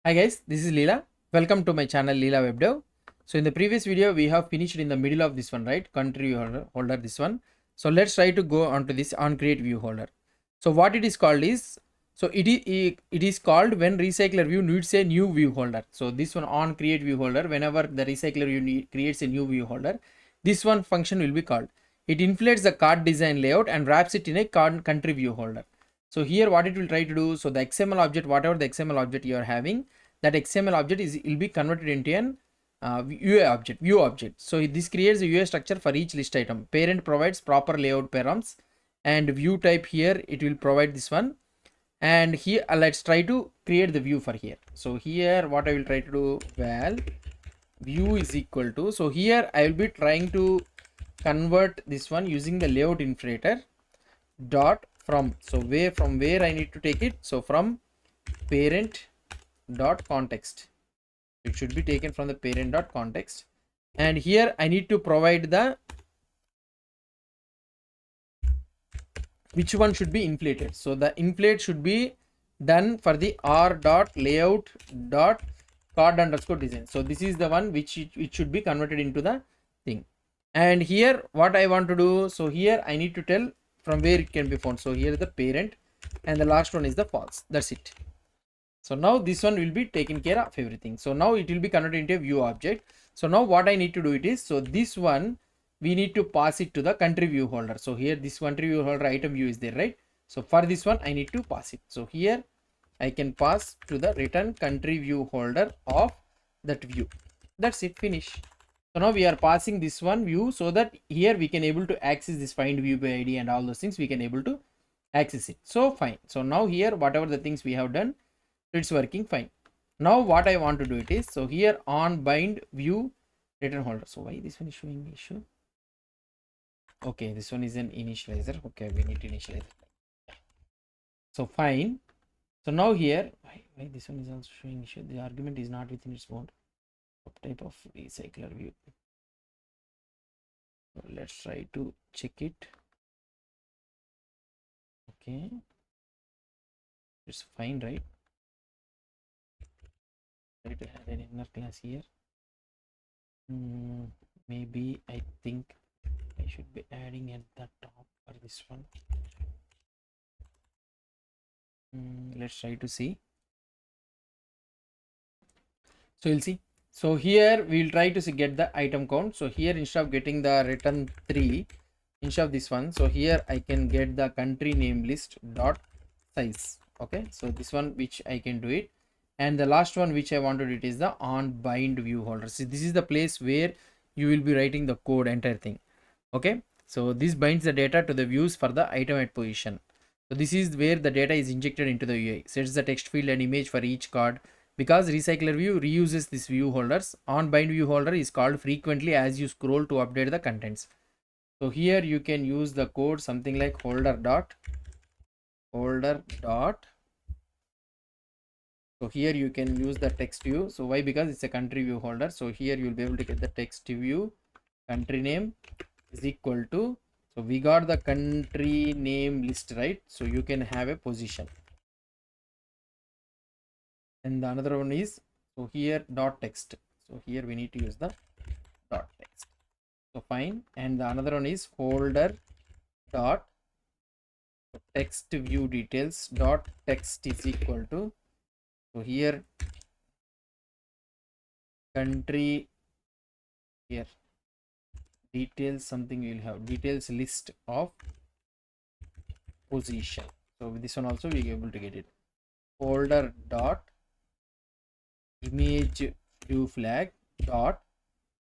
Hi guys, this is Leela. Welcome to my channel Leela Web Dev. So in the previous video, we have finished in the middle of this one, right? Country holder, this one. So let's try to go on to this on create view holder. So what it is called is, it is called when RecyclerView needs a new view holder. So this one on create view holder, whenever the RecyclerView creates a new view holder, this one function will be called. It inflates the card design layout and wraps it in a country view holder. So here what it will try to do, so the XML object, whatever the XML object you are having, that XML object will be converted into an view object. So this creates a UI structure for each list item. Parent provides proper layout params, and view type here it will provide this one. And here let's try to create the view for here. So here what I will try to do, well, view is equal to, so here I will be trying to convert this one using the layout inflator dot from, so from where I need to take it, so from parent dot context, it should be taken from the parent dot context, and here I need to provide the which one should be inflated. So the inflate should be done for the r dot layout dot card underscore design. So this is the one which it should be converted into the thing. And here what I want to do, so here I need to tell from where it can be found. So here is the parent and the last one is the false. That's it. So now this one will be taking care of everything. So now it will be converted into a view object. So now what I need to do it is, so this one we need to pass it to the country view holder. So here this country view holder item view is there, right? So for this one I need to pass it. So here I can pass to the return country view holder of that view. That's it, finish. So now we are passing this one view, so that here we can able to access this find view by ID and all those things, we can able to access it. So fine. So now here whatever the things we have done, it's working fine. Now what I want to do it is, so here on bind view return holder. So why this one is showing issue? Okay, this one is an initializer. Okay, we need to initialize it. So fine. So now here, why this one is also showing issue? The argument is not within its bound. Type of recycler view. So let's try to check it. Okay, it's fine, right? Try to add an inner class here. Maybe I think I should be adding at the top for this one. Let's try to see. So you'll see. So here we will try to get the item count. So here instead of getting the return 3, instead of this one, so here I can get the country name list dot size. Okay, so this one which I can do it, and the last one which I want to do it is the on bind view holder. See, this is the place where you will be writing the code, entire thing. Okay, so this binds the data to the views for the item at position. So this is where the data is injected into the UI. Sets the text field and image for each card. Because RecyclerView reuses this view holders, onBindViewHolder is called frequently as you scroll to update the contents. So here you can use the code something like holder dot. So here you can use the text view. So why? Because it's a country view holder. So here you will be able to get the text view country name is equal to, so we got the country name list, right? So you can have a position. And the another one is, so here dot text. So here we need to use the dot text. So fine. And the another one is holder dot text view details dot text is equal to, so here country, here details something, we will have details list of position. So with this one also we are able to get it. Holder dot image view flag dot,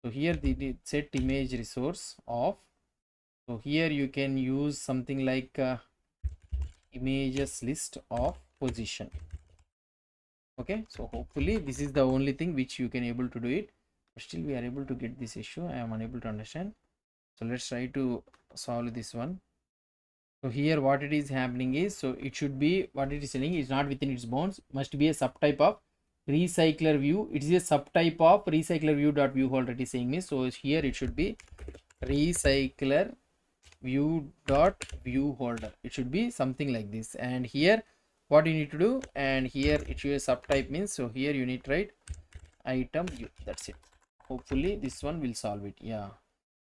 so here the set image resource of, so here you can use something like images list of position. Okay, so hopefully this is the only thing which you can able to do it, but still we are able to get this issue. I am unable to understand. So let's try to solve this one. So here what it is happening is, so it should be, what it is saying is not within its bounds, must be a subtype of RecyclerView. It is a subtype of RecyclerView.ViewHolder, it is saying me. So here it should be RecyclerView.ViewHolder. It should be something like this. And here what you need to do, and here it shows subtype means, so here you need to write item view. That's it. Hopefully this one will solve it. Yeah.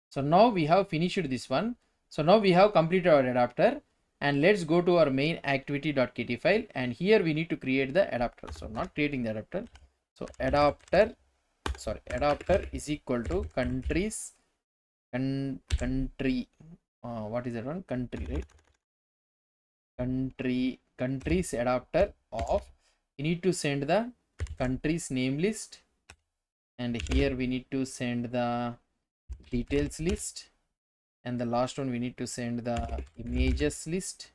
So now we have finished this one. So now we have completed our adapter, and let's go to our main activity.kt file, and here we need to create the adapter. So not creating the adapter. So adapter is equal to countries country what is that one? Country, right? Countries adapter of, you need to send the countries name list, and here we need to send the details list, and the last one we need to send the images list.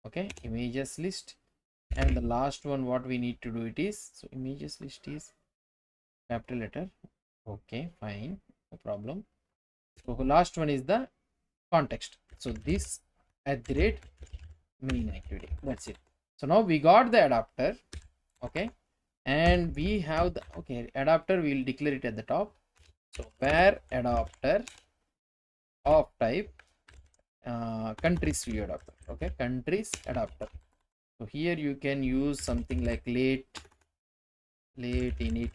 Okay, images list, and the last one what we need to do it is, so images list is capital letter. Okay, fine, no problem. So last one is the context, so this @main activity. That's it. So now we got the adapter. Okay, and we have the adapter, we will declare it at the top. So where adapter of type countries view adapter. Okay, countries adapter. So here you can use something like late init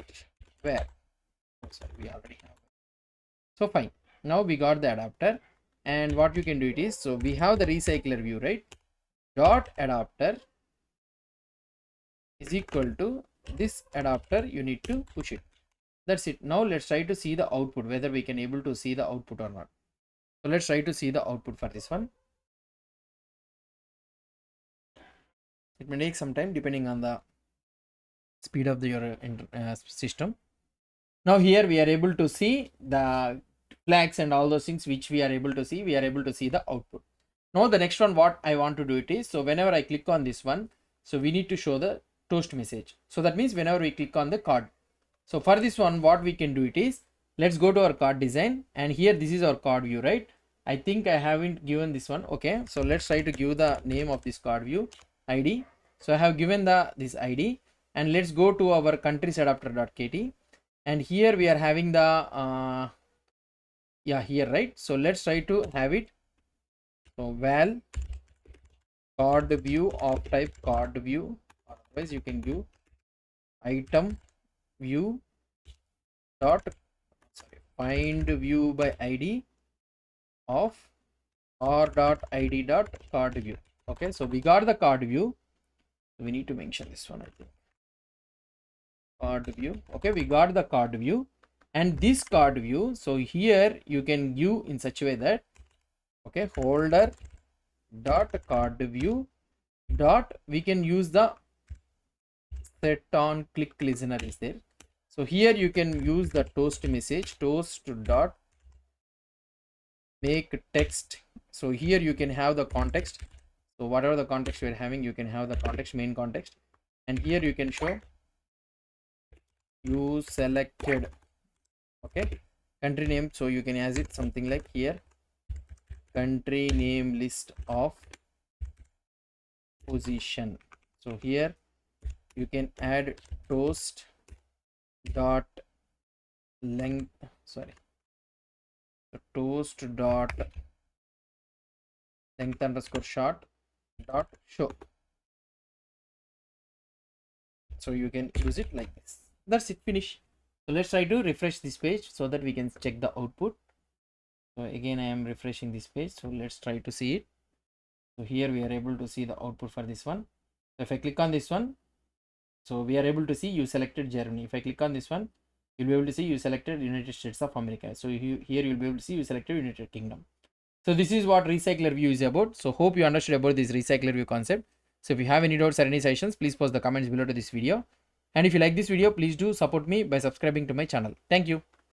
where. Oh, sorry, we already have it. So fine, now we got the adapter, and what you can do it is, so we have the recycler view, right? Dot adapter is equal to this adapter, you need to push it. That's it. Now let's try to see the output, whether we can able to see the output or not. So let's try to see the output for this one. It may take some time depending on the speed of your system. Now here we are able to see the flags and all those things which we are able to see. We are able to see the output. Now the next one what I want to do it is, so whenever I click on this one, so we need to show the toast message. So that means whenever we click on the card. So for this one what we can do it is, let's go to our card design, and here this is our card view, right? I think I haven't given this one. Okay, so let's try to give the name of this card view ID. So I have given this ID, and let's go to our CountriesAdapter.kt, and here we are having the here, right? So let's try to have it. So val card view of type card view, otherwise you can give item view dot find view by id of r.id dot card view. Okay, so we got the card view. We need to mention this one, I think. Card view. Okay, we got the card view, and this card view, so here you can give in such a way that, okay, holder dot card view dot, we can use the set on click listener is there. So here you can use the toast message, toast dot make text. So here you can have the context. So whatever the context you're having, you can have the context, main context, and here you can show you selected, okay, country name. So you can as it something like here country name list of position. So here you can add toast dot length, toast dot length underscore short dot show. So you can use it like this. That's it, finish. So let's try to refresh this page so that we can check the output. So again I am refreshing this page, so let's try to see it. So here we are able to see the output for this one. So if I click on this one, so we are able to see you selected Germany. If I click on this one, you'll be able to see you selected United States of America. So here you'll be able to see you selected United Kingdom. So this is what RecyclerView is about. So hope you understood about this RecyclerView concept. So if you have any doubts or any suggestions, please post the comments below to this video. And if you like this video, please do support me by subscribing to my channel. Thank you.